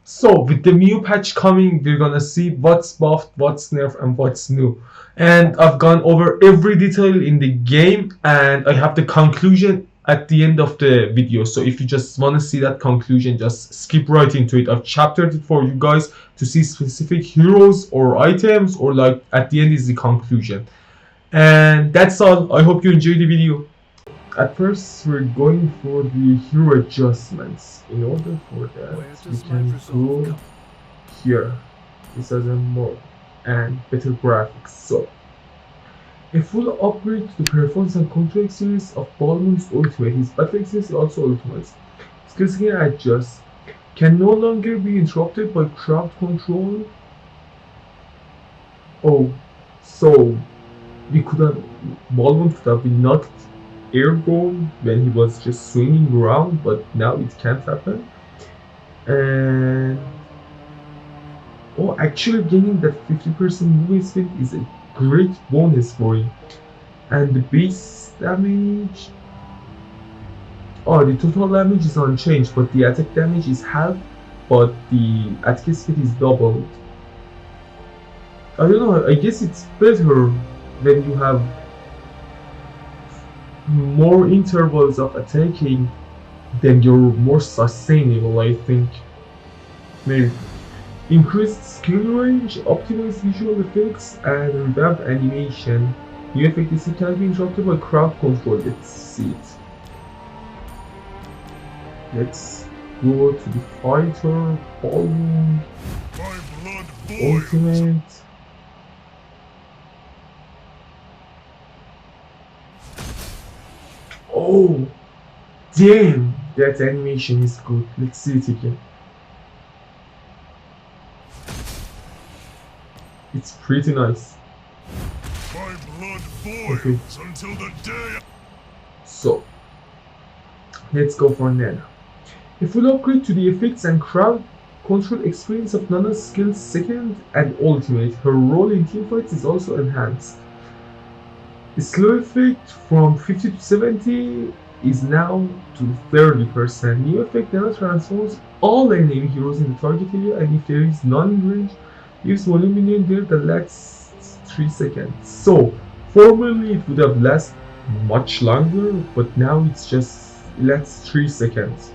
So with the new patch coming, we're gonna see what's buffed, what's nerfed, and what's new. And I've gone over every detail in the game, and I have the conclusion at the end of the video. So if you just wanna see that conclusion, just skip right into it. I've chaptered it for you guys to see specific heroes or items, or like at the end is the conclusion. And that's all. I hope you enjoyed the video. At first, we're going for the hero adjustments. In order for that, we can go here. This has a more and better graphics. So, a full upgrade to the performance and control series of Balmond's ultimate. His battle experience is also ultimate. Skills can adjust. Can no longer be interrupted by crowd control. Oh, so we could have Balmond could have been knocked airborne when he was just swinging around, but now it can't happen. And actually gaining that 50% movement speed is a great bonus for you. And the base damage, the total damage is unchanged, but the attack damage is half, but the attack speed is doubled. I don't know, I guess it's better when you have more intervals of attacking, then you're more sustainable, I think. Maybe. Increased skill range, optimized visual effects, and revamped animation. New effect is can be interrupted by crowd control. Let's see it. Let's go to the fighter, Balmond, ultimate. Oh, damn! That animation is good. Let's see it again. It's pretty nice. Okay. So, let's go for Nana. A full upgrade to the effects and crowd control experience of Nana's skills second and ultimate. Her role in teamfights is also enhanced. The slow effect from 50 to 70 is now to 30%. New effect now transforms all enemy heroes in the target area, and if there is none in range, leaves one minion there that lasts 3 seconds. So, formerly it would have lasted much longer, but now it's just lasts 3 seconds.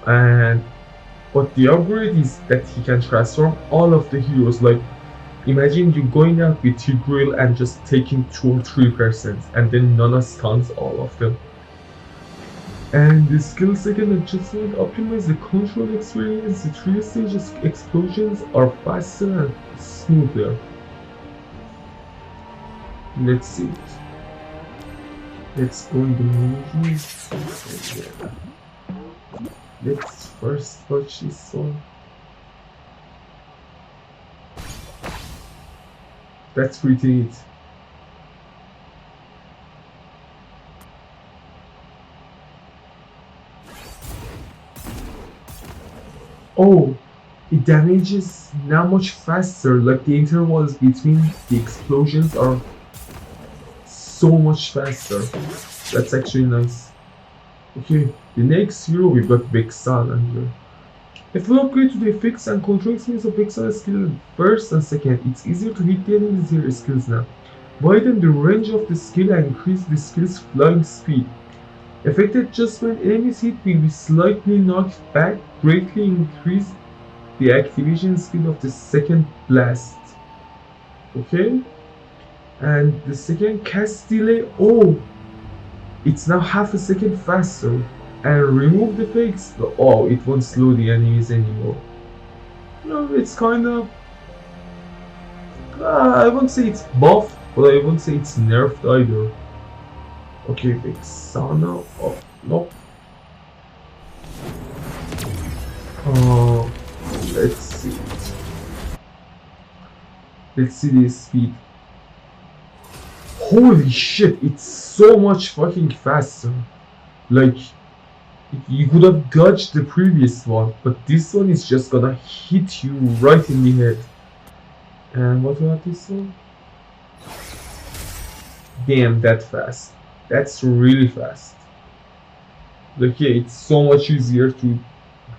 But the upgrade is that he can transform all of the heroes. Like, imagine you going out with Tigreal and just taking 2 or 3%, and then Nana stuns all of them. And the skill second adjustment optimize the control experience. The 3 stages explosions are faster and smoother. Let's see it. Let's go in the movies. Let's first watch this one. That's pretty neat. Oh, it damages now much faster, like the intervals between the explosions are so much faster. That's actually nice. Okay, the next hero we've got Vexana here. A full upgrade to the effects and control experience of Vexana's skill first and second. It's easier to hit the enemies with her skills now. Widen the range of the skill and increase the skill's flying speed. Effect adjustment, enemies hit will be slightly knocked back, greatly increase the activation speed of the second blast. Okay? And the second cast delay, it's now half a second faster. And remove the fakes, it won't slow the enemies anymore. No, it's kind of, I won't say it's buff, but I won't say it's nerfed either. Okay, Vexana, no. Let's see it. Let's see the speed. Holy shit, it's so much fucking faster. Like, you could have dodged the previous one, but this one is just gonna hit you right in the head. And what about this one? Damn, that fast. That's really fast. Like, yeah, it's so much easier to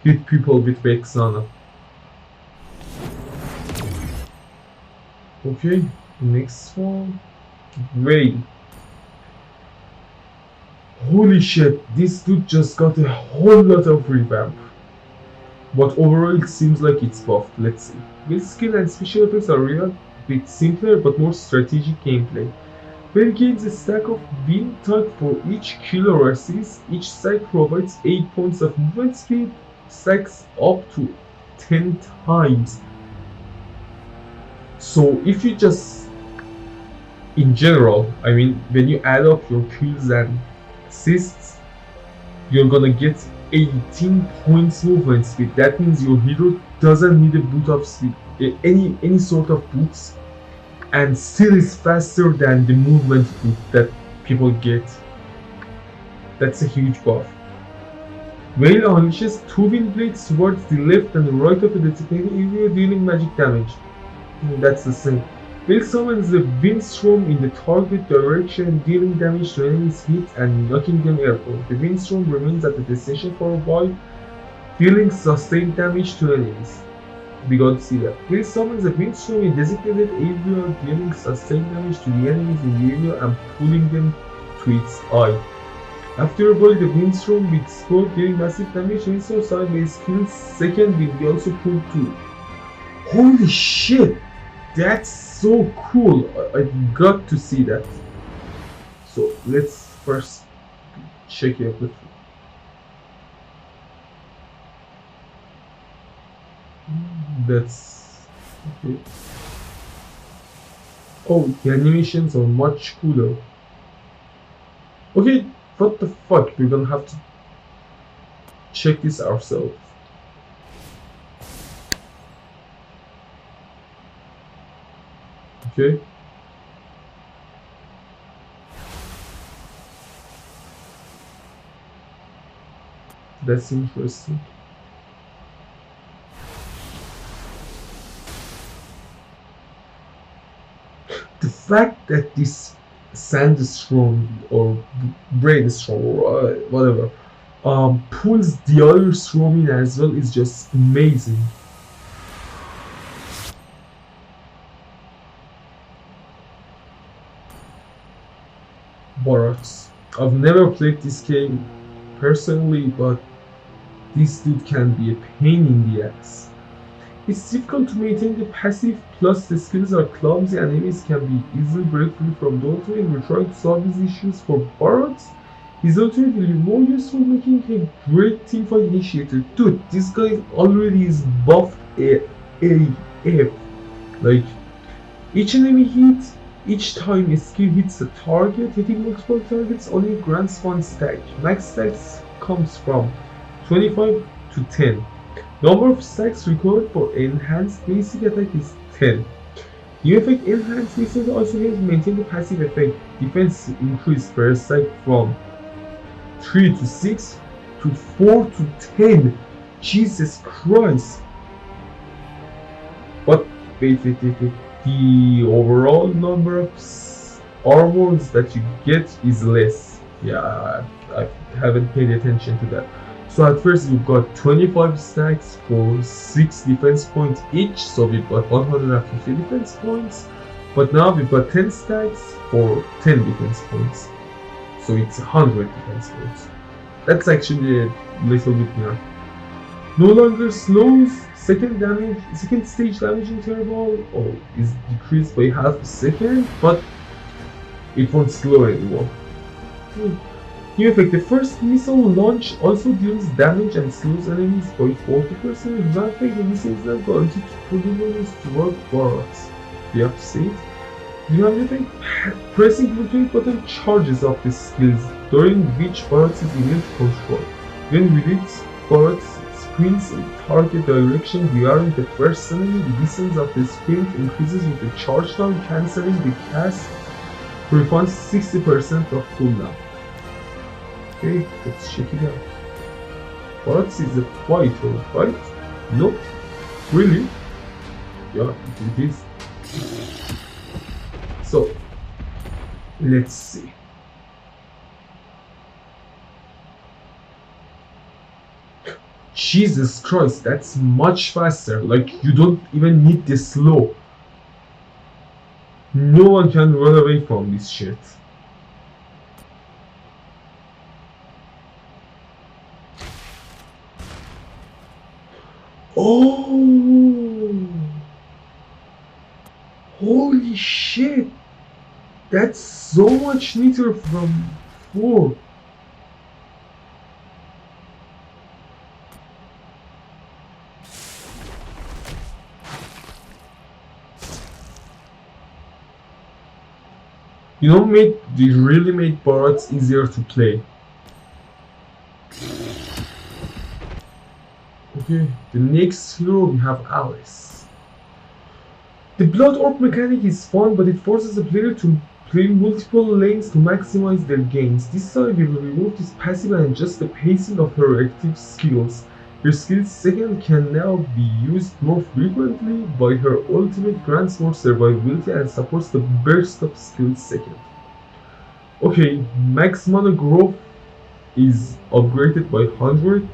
hit people with Vexana. Okay, next one. Vale. Holy shit, this dude just got a whole lot of revamp. But overall it seems like it's buffed, let's see. Vale's skill and special effects are real, bit simpler but more strategic gameplay. Vale gains a stack of wind type for each kill or assist. Each stack provides 8 points of movement speed, stacks up to 10 times. So if you just, in general, I mean, when you add up your kills and assists, you're gonna get 18 points movement speed. That means your hero doesn't need a boot of speed, any sort of boots, and still is faster than the movement boot that people get. That's a huge buff. Vale unleashes 2 wind blades towards the left and right of a designated area, dealing magic damage. That's the same. Vale summons the windstorm in the target direction, dealing damage to enemies hit and knocking them airborne. The windstorm remains at the destination for a while, dealing sustained damage to enemies. We got to see that. Vale summons a windstorm in designated area, dealing sustained damage to the enemies in the area and pulling them to its eye. After a while, the windstorm will explode, dealing massive damage. Windstorm side Vale's skill's second will be also pulled too. Holy shit! That's so cool! I got to see that. So let's first check it out. That's okay. Oh, the animations are much cooler. Okay, what the fuck? We're gonna have to check this ourselves. Okay. That's interesting. The fact that this sandstorm or brainstorm or whatever pulls the other storm in as well is just amazing. Barats. I've never played this game personally, but this dude can be a pain in the ass. It's difficult to maintain the passive, plus the skills are clumsy and enemies can be easily break free from the ultimate. We're trying to solve these issues for Barats. His ultimate will be more useful, making him a great teamfight initiator. Dude, this guy already is buffed AF. Like, each enemy hit, each time a skill hits a target, hitting multiple targets only grants 1 stack. Max stacks comes from 25 to 10. Number of stacks required for enhanced basic attack is 10. New effect enhanced basic also helps maintain the passive effect. Defense increase per stack from 3 to 6 to 4 to 10. Jesus Christ. But wait. The overall number of armors that you get is less. Yeah, I haven't paid attention to that. So at first you've got 25 stacks for 6 defense points each, so we've got 150 defense points. But now we've got 10 stacks for 10 defense points, so it's 100 defense points. That's actually a little bit more. No longer slows. Second stage damage interval is decreased by half a second, but it won't slow anymore. New effect, the first missile launch also deals damage and slows enemies by 40%. Revamp effect, the missile is not guaranteed to pull enemies toward Barats. Do you have to say it? Revamp effect, pressing the ultimate button charges up the skills, during which Barats is immune to control. When released, Barats sprints in target direction during the first enemy. The distance of the sprint increases with the charge time, cancelling the cast corresponds 60% of cooldown. Okay, let's check it out. Barats is a fighter, right? Nope. Really? Yeah, it is. So, let's see. Jesus Christ, that's much faster. Like, you don't even need the slow. No one can run away from this shit. Oh! Holy shit! That's so much neater from 4. You know, they really made Barats easier to play. Okay, the next hero we have Alice. The Blood Orb mechanic is fun, but it forces the player to play multiple lanes to maximize their gains. This side will remove this passive and adjust the pacing of her active skills. Her skill's second can now be used more frequently, while her ultimate grants more survivability and supports the burst of skill's second. Okay, max mana growth is upgraded by 100.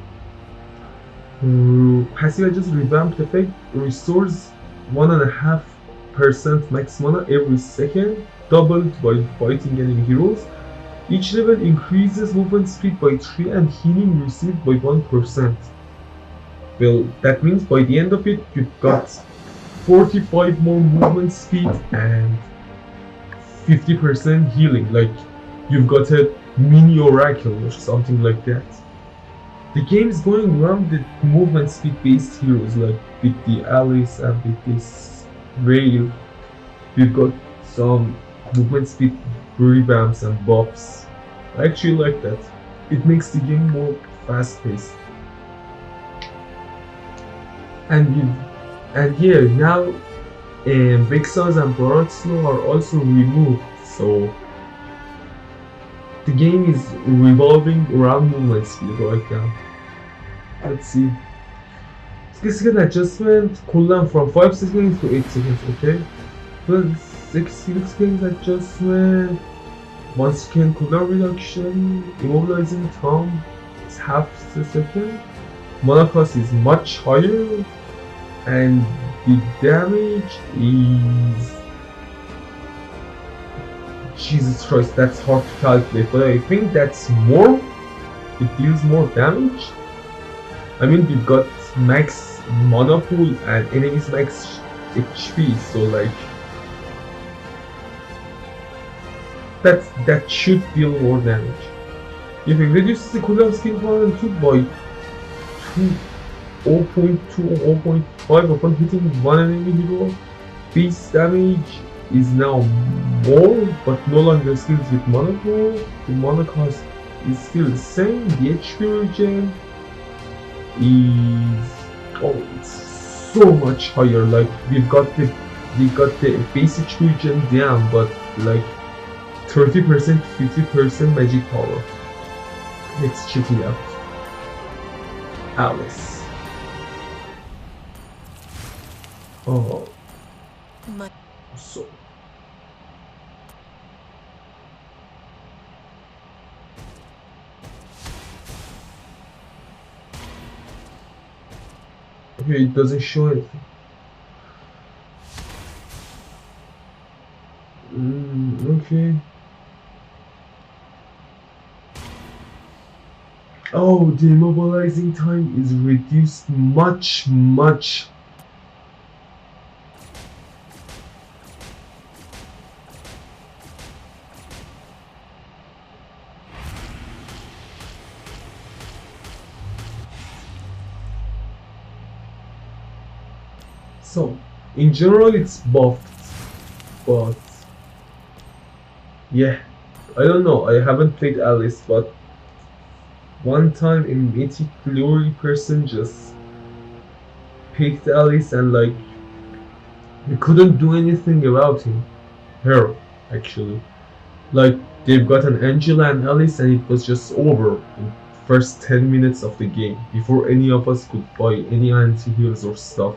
Passive adjust revamped effect restores 1.5% max mana every second, doubled while fighting enemy heroes. Each level increases movement speed by 3 and healing received by 1%. Well, that means by the end of it, you've got 45 more movement speed and 50% healing. Like, you've got a mini oracle or something like that. The game is going around the movement speed based heroes, like with the Alice and with this Vale. We've got some movement speed revamps and buffs. I actually like that. It makes the game more fast paced. And yeah, now Vexana and Barats are also removed, so the game is revolving around movement speed right now. Let's see. Skill adjustment, cooldown from 5 seconds to 8 seconds, okay? Then 6 seconds adjustment, 1 second cooldown reduction, immobilizing time is half a second, mana cost is much higher, and the damage is... Jesus Christ, that's hard to calculate, but I think that's more. It deals more damage. I mean, we've got max mana pool and enemies max HP, so like that should deal more damage. If it reduces the cooldown skill power and 2 by 0.2 or 0.5 upon hitting one enemy hero, base damage is now more, but no longer scales with mana pool. The mana cost is still the same. The HP regen is it's so much higher. Like we got the base HP regen down, but like 30%, 50% magic power. Let's check it out. Alice. Oh. So. Okay, it doesn't show anything. Okay. Oh, the immobilizing time is reduced much. So, in general it's buffed, but yeah, I don't know, I haven't played Alice, but one time a Mythic Glory person just picked Alice and like, you couldn't do anything about her actually. Like, they've got an Angela and Alice and it was just over in first 10 minutes of the game, before any of us could buy any anti-heals or stuff.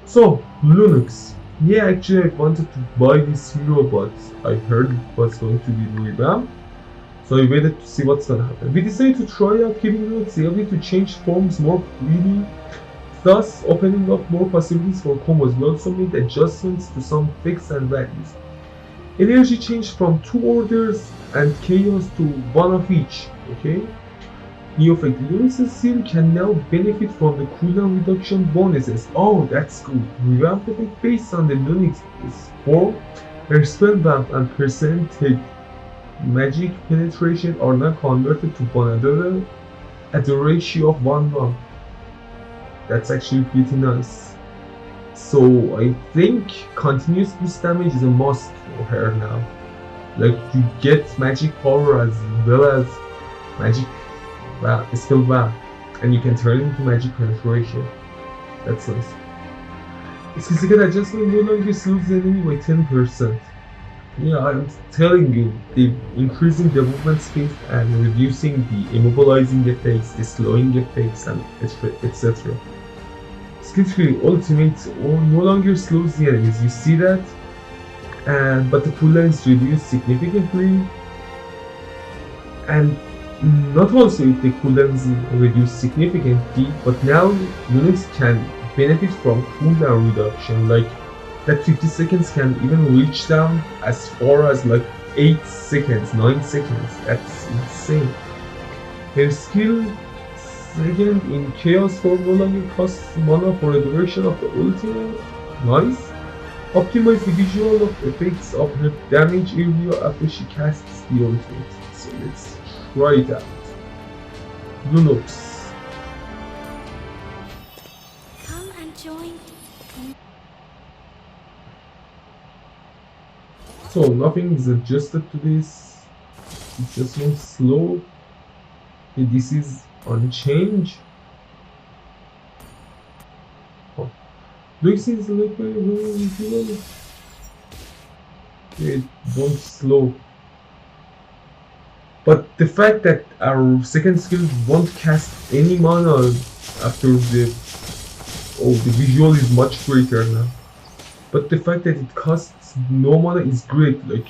So, Lunox. Yeah, actually I wanted to buy this hero, but I heard it was going to be revamped. So I waited to see what's gonna happen. We decided to try out giving Lunox the ability to change forms more freely. thus opening up more possibilities for combos. We also made adjustments to some fixes and values. Energy changed from 2 orders and chaos to 1 of each. Okay? New effect. Lunox's seal can now benefit from the cooldown reduction bonuses. Oh, that's good. Revamped effect based on the Lunox form. Her spell vamp and percentage magic penetration are now converted to one another at a ratio of 1:1. That's actually pretty nice. So I think continuous boost damage is a must for her now. Like you get magic power as well as magic spell vamp, and you can turn it into magic penetration. That's nice. Its physical adjustment no longer slows the enemy by 10%. Yeah, I'm telling you, the increasing the movement speed and reducing the immobilizing effects, the slowing effects, and etc. Skill 3 Ultimate no longer slows the enemies, you see that? But the cooldown is reduced significantly, and not also if the cooldown is reduced significantly, but now Lunox can benefit from cooldown reduction, like that 50 seconds can even reach down as far as like 8 seconds, 9 seconds. That's insane. Her skill second in chaos form no longer costs mana for the duration of the ultimate. Nice. Optimize the visual of effects of her damage area after she casts the ultimate. So let's try it out. Lunox. Come and join. So nothing is adjusted to this. It just went slow. This is unchanged. Oh. This is like it won't slow. But the fact that our second skill won't cast any mana after the visual is much greater now. But the fact that it costs no mana is great. Like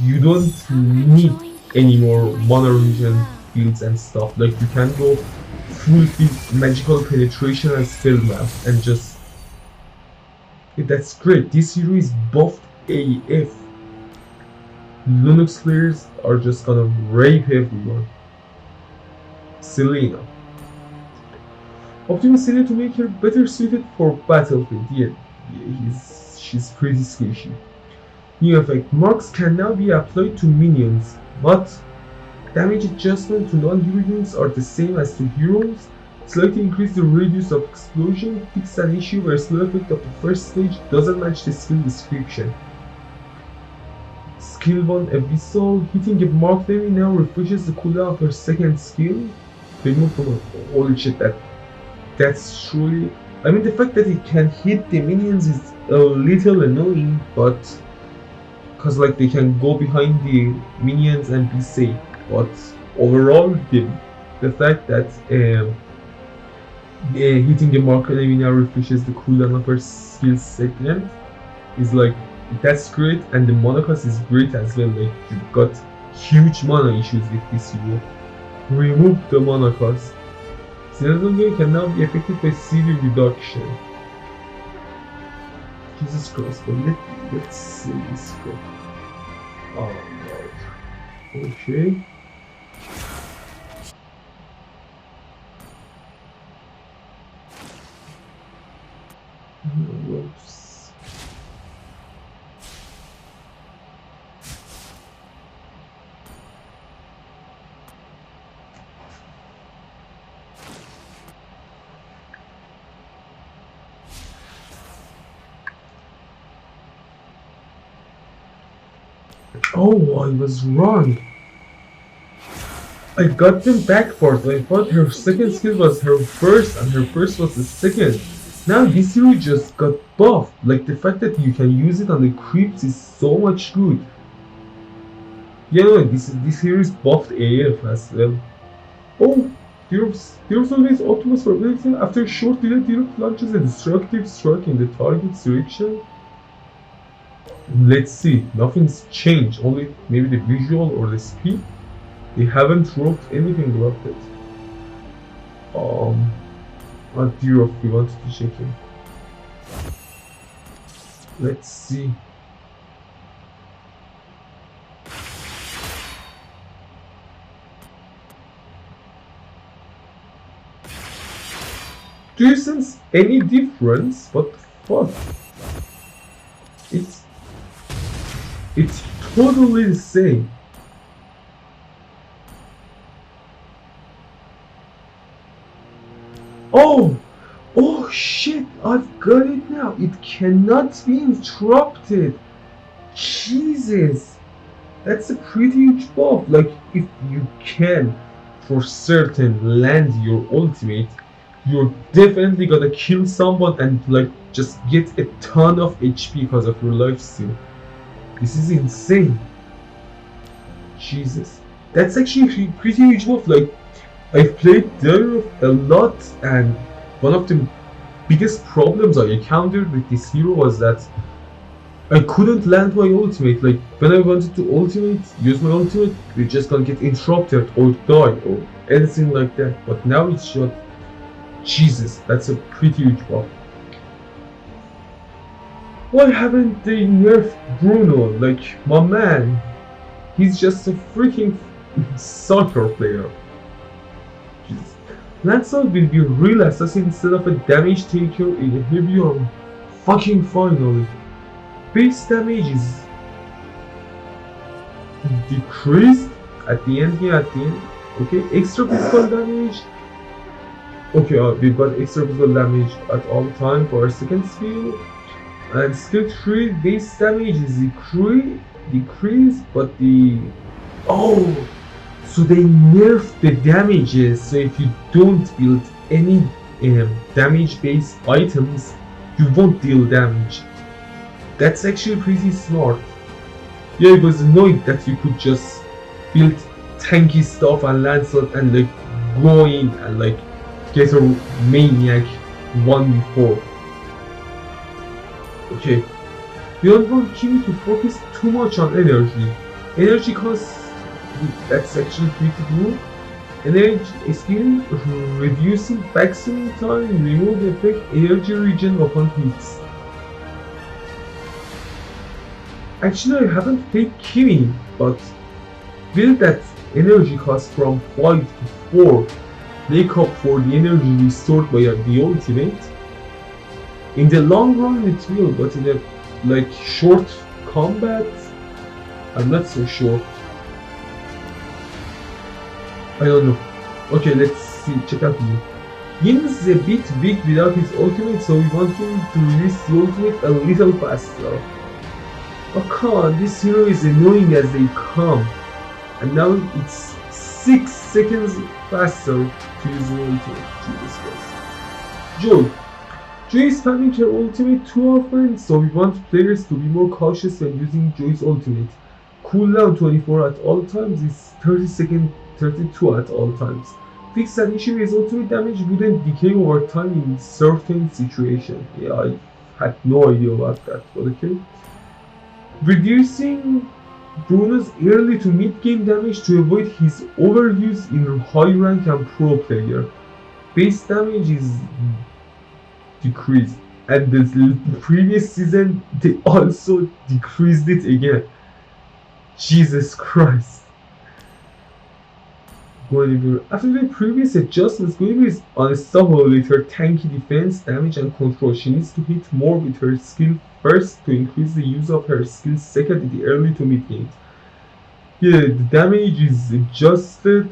you don't need any more mana regen fields and stuff. Like you can go full field magical penetration and spell map and just that's great. This hero is buffed AF. Lunox players are just gonna rape everyone. Selena. Optimus Selena to make her better suited for battlefield. Yeah, she's pretty squishy. New effect. Marks can now be applied to minions, but damage adjustment to non-hero units are the same as to heroes. Slightly increase the radius of explosion, fix an issue where skill effect of the first stage doesn't match the skill description. Skill 1 Abyssal. Hitting a marked enemy now refreshes the cooldown of her second skill. Remove from holy shit, that's truly. I mean, the fact that it can hit the minions is a little annoying, but because like they can go behind the minions and be safe. But overall, the fact that hitting a marked enemy now refreshes the cooldown of her skill second is like that's great, and the mana cost is great as well. Like you've got huge mana issues with this hero. Remove the mana cost. Xenodon can now be affected by CD reduction. Jesus Christ, but let's see this go. Oh no. Okay. Whoops. Oh, I was wrong. I got them backwards. I thought her second skill was her first and her first was the second. Now this hero just got buffed. Like the fact that you can use it on the creeps is so much good. Yeah, no, this hero is buffed AF as well. Oh, Dyrroth always Optimus for ability. After a short delay, Dyrroth launches a destructive strike in the target's direction. Let's see, nothing's changed, only maybe the visual or the speed. They haven't wrote anything about it. Dyrroth, we wanted to check him. Let's see. Do you sense any difference? What the fuck? It's totally the same. Oh! Oh shit! I've got it now! It cannot be interrupted! Jesus! That's a pretty huge buff. Like, if you can, for certain, land your ultimate, you're definitely gonna kill someone and, like, just get a ton of HP because of your lifesteal. This is insane. Jesus. That's actually a pretty huge buff. Like, I've played Dyrroth a lot, and one of the biggest problems I encountered with this hero was that I couldn't land my ultimate. Like, when I wanted to use my ultimate, we're just gonna get interrupted or die or anything like that. But now it's just, Jesus, that's a pretty huge buff. Why haven't they nerfed Bruno? Like, my man, he's just a freaking soccer player. Jesus. Lancelot will be a real assassin instead of a damage taker in a heavy armor. Fucking finally. Base damage is decreased at the end here, Okay, extra physical damage. Okay, we've got extra physical damage at all time for our second skill. And skill 3 base damage is decreased, but the... Oh! So they nerfed the damages, so if you don't build any damage based items, you won't deal damage. That's actually pretty smart. Yeah, it was annoying that you could just build tanky stuff and Lancelot and like go in and like get a maniac 1v4. Okay. We don't want Kimmy to focus too much on energy. Energy costs, that's actually pretty good. Energy skill, reducing vaccine time, remove effect, energy regen upon hits. Actually, I haven't played Kimmy, but will that energy cost from 5 to 4 make up for the energy restored by the ultimate? In the long run it will, but in a like short combat, I'm not so sure. I don't know. Okay, let's see, check out him. Yin is a bit weak without his ultimate, so we want him to release the ultimate a little faster. Oh come on, this hero is annoying as they come. And now it's 6 seconds faster to use the ultimate. Jesus Christ. Joy. Joy is spamming her ultimate too often, so we want players to be more cautious when using Joy's ultimate. Cooldown 24 at all times is 30 seconds, 32 at all times. Fix that issue with ultimate damage wouldn't decay over time in certain situations. Yeah, I had no idea about that, but okay. Reducing Bruno's early to mid-game damage to avoid his overuse in high rank and pro player. Base damage is decreased, and the previous season they also decreased it again. Jesus Christ. Guinevere. After the previous adjustments, Guinevere is unstoppable with her tanky defense, damage and control. She needs to hit more with her skill first to increase the use of her skill second in the early to mid game. Yeah, the damage is adjusted.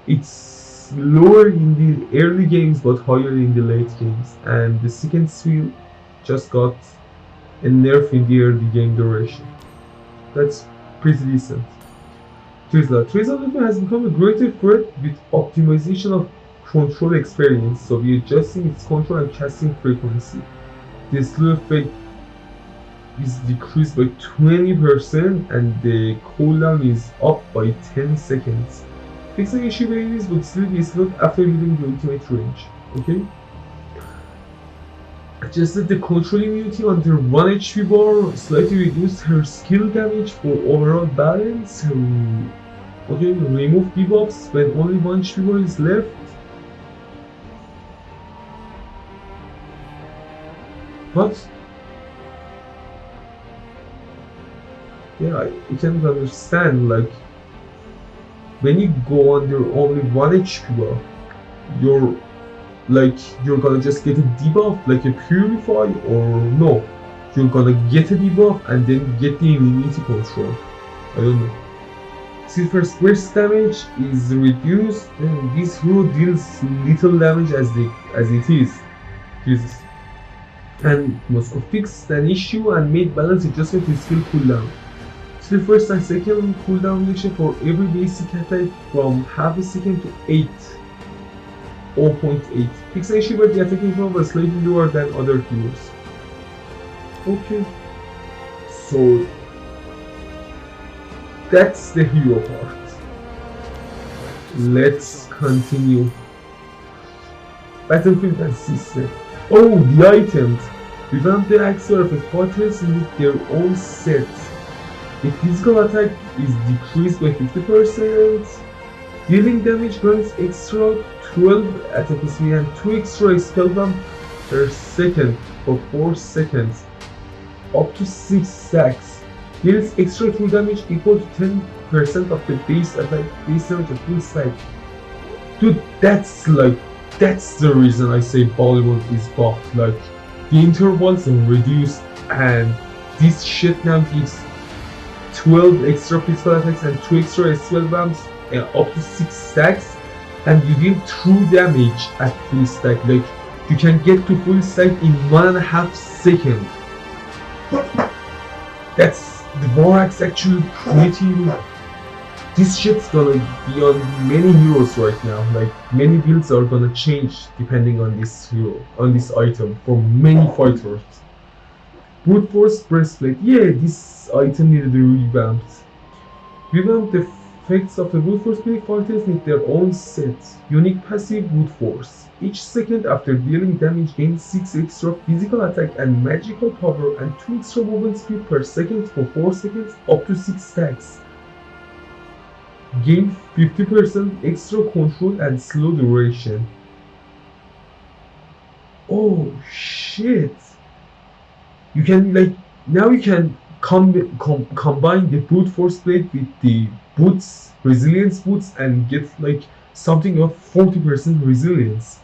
It's lower in the early games but higher in the late games. And the second skill just got a nerf in the early game duration. That's pretty decent. Terizla has become a greater threat with optimization of control experience, so we're adjusting its control and casting frequency. The slow effect is decreased by 20% and the cooldown is up by 10 seconds. Fixing issue varies would still be slowed after hitting the ultimate range. Okay? Adjusted the control immunity on the 1 HP bar, slightly reduced her skill damage for overall balance. Okay, remove debuffs when only 1 HP bar is left. But yeah, I can't understand, like, when you go under only 1 HP buff, you're like, you're gonna just get a debuff like a purify, or no, you're gonna get a debuff and then get the immunity control. I don't know. Silver's burst damage is reduced, and this hero deals little damage as it is. Jesus. And Moskow fixed an issue and made balance adjustment to skill cooldown. Skill first and second cooldown reduction for every basic attack from half a second to 0.8. Fix an issue where the attacking power was slightly lower than other heroes. Okay. So that's the hero part. Let's continue. Battlefield and system. Oh, the items! Revamp the axle of a fortress with their own set. The physical attack is decreased by 50%. Dealing damage grants extra 12 attack speed and 2 extra spell bump per second for 4 seconds. Up to 6 stacks. Deals extra 2 damage equal to 10% of the base attack base damage of full stack. Dude, that's the reason I say Balmond is buffed. Like, the intervals are reduced and this shit now gives 12 extra physical attacks and 2 extra spell bumps up to 6 stacks, and you deal true damage at full stack. Like, you can get to full stack in 1.5 seconds. That's the Barats actually pretty. This shit's gonna be on many heroes right now. Like, many builds are gonna change depending on this hero, on this item for many fighters. Brute Force Breastplate. Yeah, this item needed revamped. Revamp the effects of the Brute Force Plate. Fighters need their own set. Unique passive Brute Force. Each second after dealing damage gain 6 extra physical attack and magical power and 2 extra movement speed per second for 4 seconds up to 6 stacks. Gain 50% extra control and slow duration. Oh shit! You can, like, now you can combine the brute force plate with the boots, resilience boots, and get like something of 40% resilience.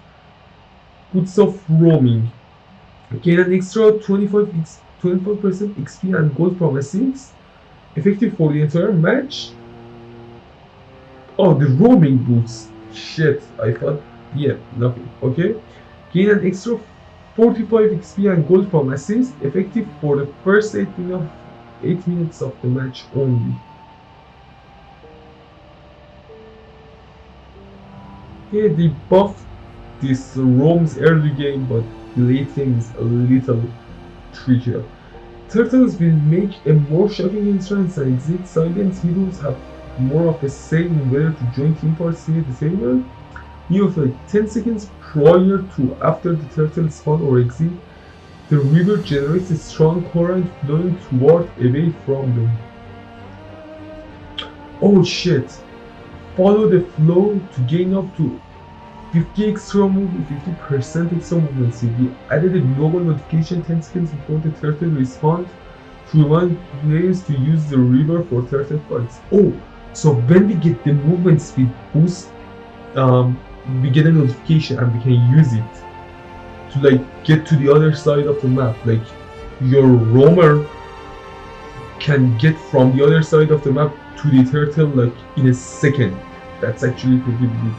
Boots of roaming. Gain an extra 25% XP and gold promises. Effective for the entire match. Oh, the roaming boots. Shit, I thought, yeah, nothing. Okay. Gain an extra 45 XP and gold from assist, effective for the first 8 minutes of the match only. Yeah, they buffed this roams early game, but the late game is a little trickier. Turtles will make a more shocking entrance and exit. Silent heroes have more of a say in whether to join team parties near the table. You have like 10 seconds prior to after the turtle spawn or exit. The river generates a strong current flowing toward away from them. Oh shit! Follow the flow to gain up to 50% extra movement speed. We added a global notification 10 seconds before the turtle respawn to remind players to use the river for turtle fights. Oh, so when we get the movement speed boost, we get a notification and we can use it to like get to the other side of the map. Like, your roamer can get from the other side of the map to the turtle like in a second. That's actually pretty big.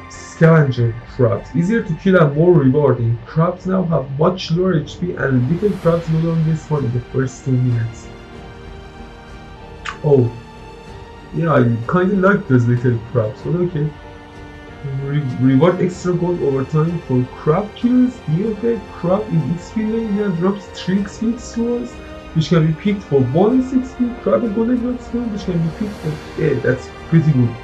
Scavenger Crabs. Easier to kill and more rewarding. Crabs now have much lower HP and little crabs no longer spawn in the first 2 minutes. Oh, yeah, I kinda like those little crabs, but okay. Reward extra gold over time for crab kills. Deal the crab in XP lane now drops 3 XP stores, which can be picked for bonus XP. Crab and golden drop store, which can be picked for. Yeah, that's pretty good.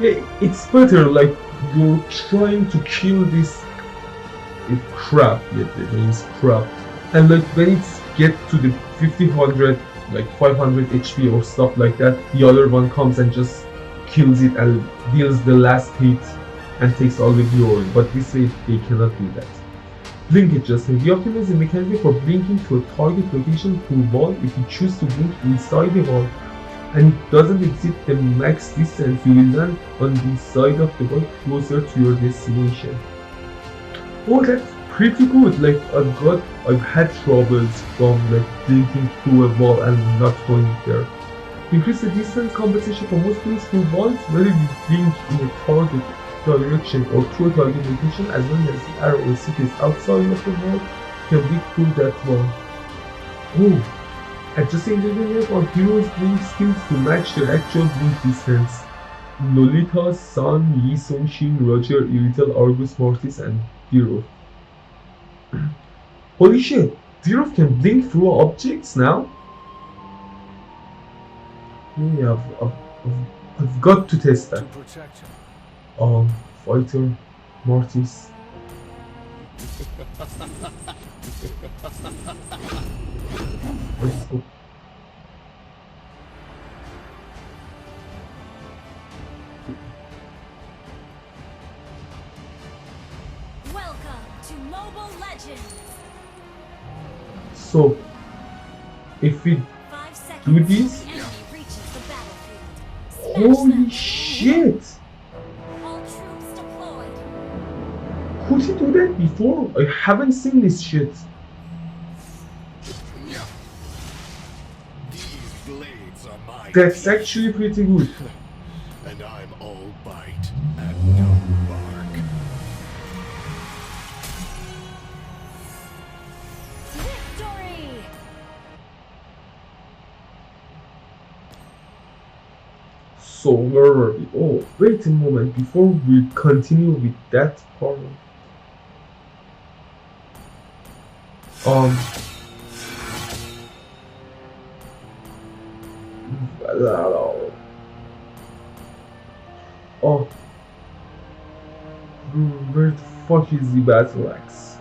Yeah, it's better, like, you're trying to kill this crab. Yeah, the name is crab. And like when it get to the 50-100, like 500 HP or stuff like that, the other one comes and just kills it and deals the last hit and takes all the glory. But this way they cannot do that. Blink adjustment. We optimize the mechanism for blinking to a target location through wall. If you choose to blink inside the wall and it doesn't exceed the max distance, you will land on the side of the wall closer to your destination. Oh, that's pretty good. Like I've had troubles from like blinking through a wall and not going there. Increase the distance compensation for most players through walls, whether you blink in a target direction or through a target location, as long as the arrow or stick is outside of the wall, you can blink through that wall. Oh, adjusting the limit on heroes' blink skills to match their actual blink distance. Lolita, Sun, Yi Shin, Roger, Irital, Argus, Martis, and Dyrroth. Holy shit! Dyrroth can blink through objects now? Yeah, I've got to test that. Fighter, Martis. Let's go. Welcome to Mobile Legends. So, if we do this, holy shit! Could he do that before? I haven't seen this shit. These blades are my That's teeth, actually pretty good. and I'm all bite and no bark. Victory! So where were we? Oh, wait a moment before we continue with that part. Oh, where the fuck is the battle axe?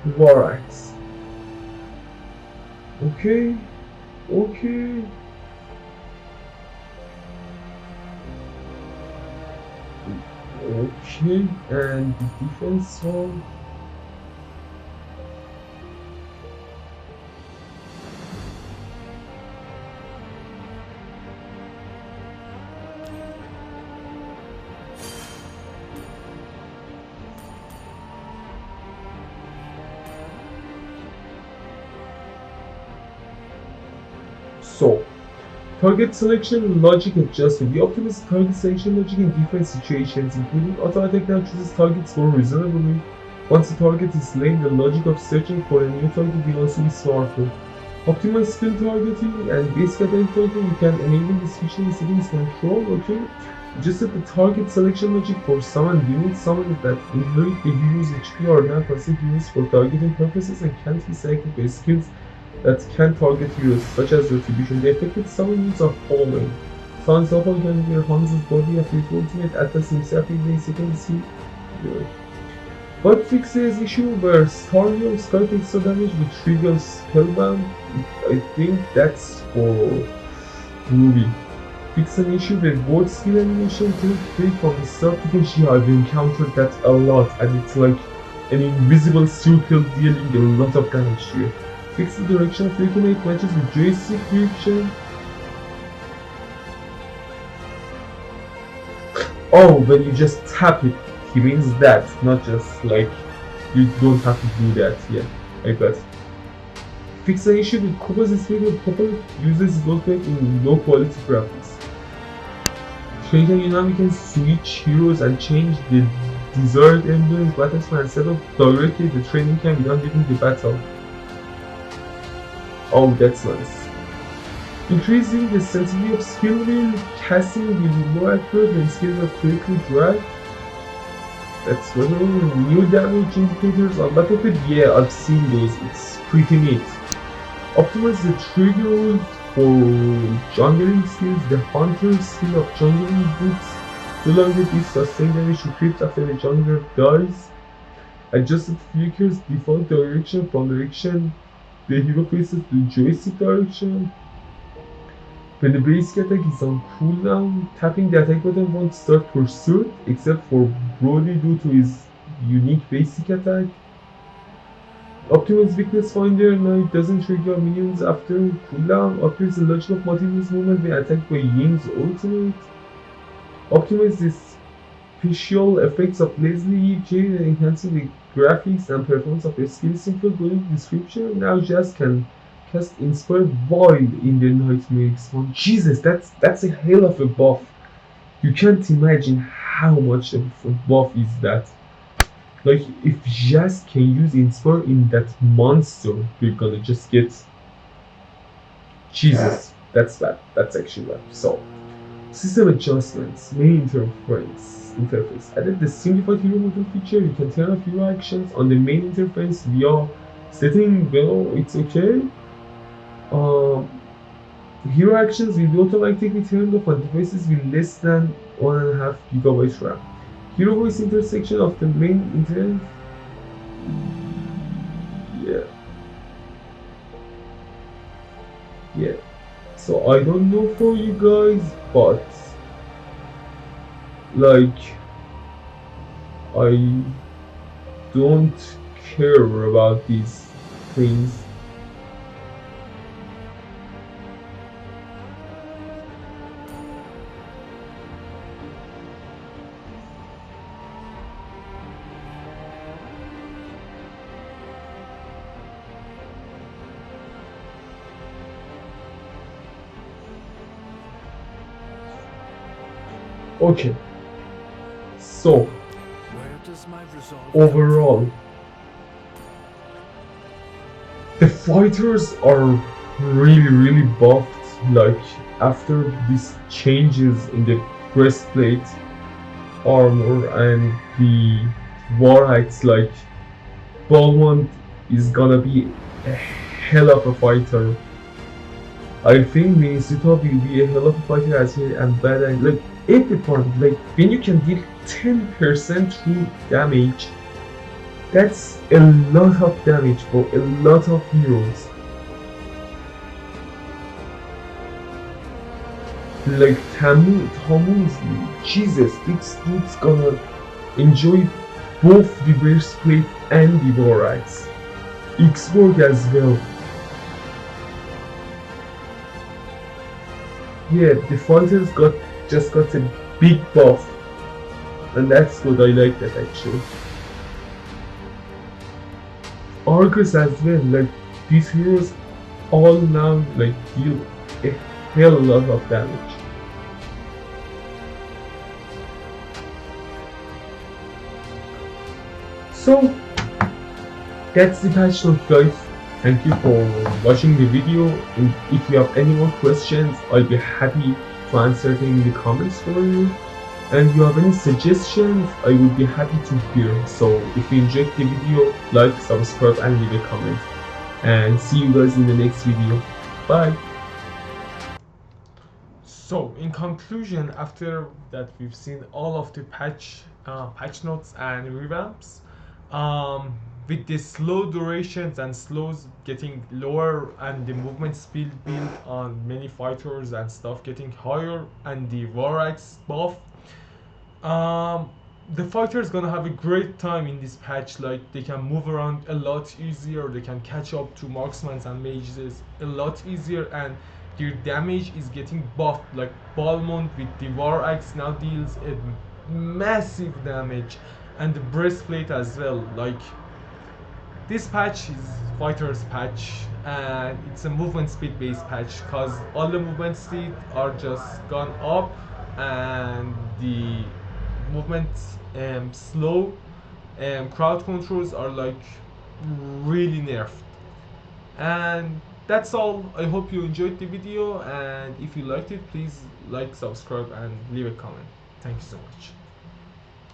Barats. Okay. Okay, and the defense one. So, target selection logic adjusted. We optimize target selection logic in different situations, including auto-attack now chooses targets more reasonably. Once a target is slain, the logic of searching for a new target will also be smarter. Optimize skill targeting and base category targeting. We can enable the switching settings control. Okay. Adjusted the target selection logic for summon units. Summons that inherit the hero's HP are now considered heroes for targeting purposes and can't be selected by skills that can target heroes, such as Retribution. The affected summon units are following. Summon Zopal Guinevere Hans' body after his ultimate attacks himself in a second hero. But fixes issue where Starlium Sky takes damage with trivial spellbound. I think that's for Ruby. Fix an issue where both skill animation take place from the start to finish. Yeah, I've encountered that a lot, and it's like an invisible circle dealing a lot of damage to you. Fix the direction of alternate matches with joystick direction. Oh, when you just tap it, he means that, not just like you don't have to do that. Yeah, I got it. Fix the issue with Koba's speed with Purple uses roleplay in low quality graphics. Training you can switch heroes and change the desired emblems battlefield instead of directly the training camp without leaving the battle. Oh, that's nice. Increasing the sensitivity of skill wheel, casting will be more accurate when skills are quickly dragged. That's what new damage indicators unlocked. Yeah, I've seen those, it's pretty neat. Optimize the trigger rules for jungling skills. The hunter's skill of jungling boots no longer gives sustained damage to creeps after the jungler dies. Adjusted Flicker's default direction from direction the hero faces to joystick direction. When the basic attack is on cooldown, tapping the attack button won't start pursuit except for Brody due to his unique basic attack. Optimus Weakness Finder now doesn't trigger minions after cooldown. Appears in logic of Martis movement when attacked by Ying's ultimate. Optimus' special effects of Leslie J enhancing the graphics and performance of the skill simple good description. Now Jazz can cast Inspire Void in the Nightmare Spawn. Jesus, that's a hell of a buff. You can't imagine how much of a buff is that. Like, if Jazz can use Inspire in that monster, we're gonna just get... Jesus, that's bad. That's actually bad. So, system adjustments, main interface. Added the simplified hero model feature. You can turn off hero actions on the main interface via setting below. It's okay. Hero actions will be automatically turned off on devices with less than 1.5 GB RAM. Hero voice intersection of the main interface. Yeah. So I don't know for you guys, but like I don't care about these things. Okay, so overall, the fighters are really buffed. Like after these changes in the breastplate, armor, and the warheads, like Balmond is gonna be a hell of a fighter. I think Minnesota will be a hell of a fighter as well, and bad and like every part, like when you can deal 10% true damage, that's a lot of damage for a lot of heroes. Like Tammuz, Jesus, this dude's gonna enjoy both the breastplate and the Barats. Xborg as well. Yeah, the fighters just got a big buff, and that's good. I like that actually. Argus as well. Like these heroes all now like deal a hell lot of damage. So that's the patch note, guys. Thank you for watching the video, and if you have any more questions, I'll be happy to answer them in the comments for you. And if you have any suggestions, I would be happy to hear. So if you enjoyed the video, like, subscribe, and leave a comment. And see you guys in the next video. Bye. So in conclusion, after that we've seen all of the patch notes and revamps, with the slow durations and slows getting lower and the movement speed built on many fighters and stuff getting higher and the Varats buff, the fighter is gonna have a great time in this patch. Like they can move around a lot easier, they can catch up to marksmen and mages a lot easier, and their damage is getting buffed. Like Balmond with the War Axe now deals a massive damage, and the breastplate as well. Like this patch is fighter's patch, and it's a movement speed based patch because all the movement speed are just gone up and the movement slow crowd controls are like really nerfed. And that's all. I hope you enjoyed the video, and if you liked it, please like, subscribe, and leave a comment. Thank you so much.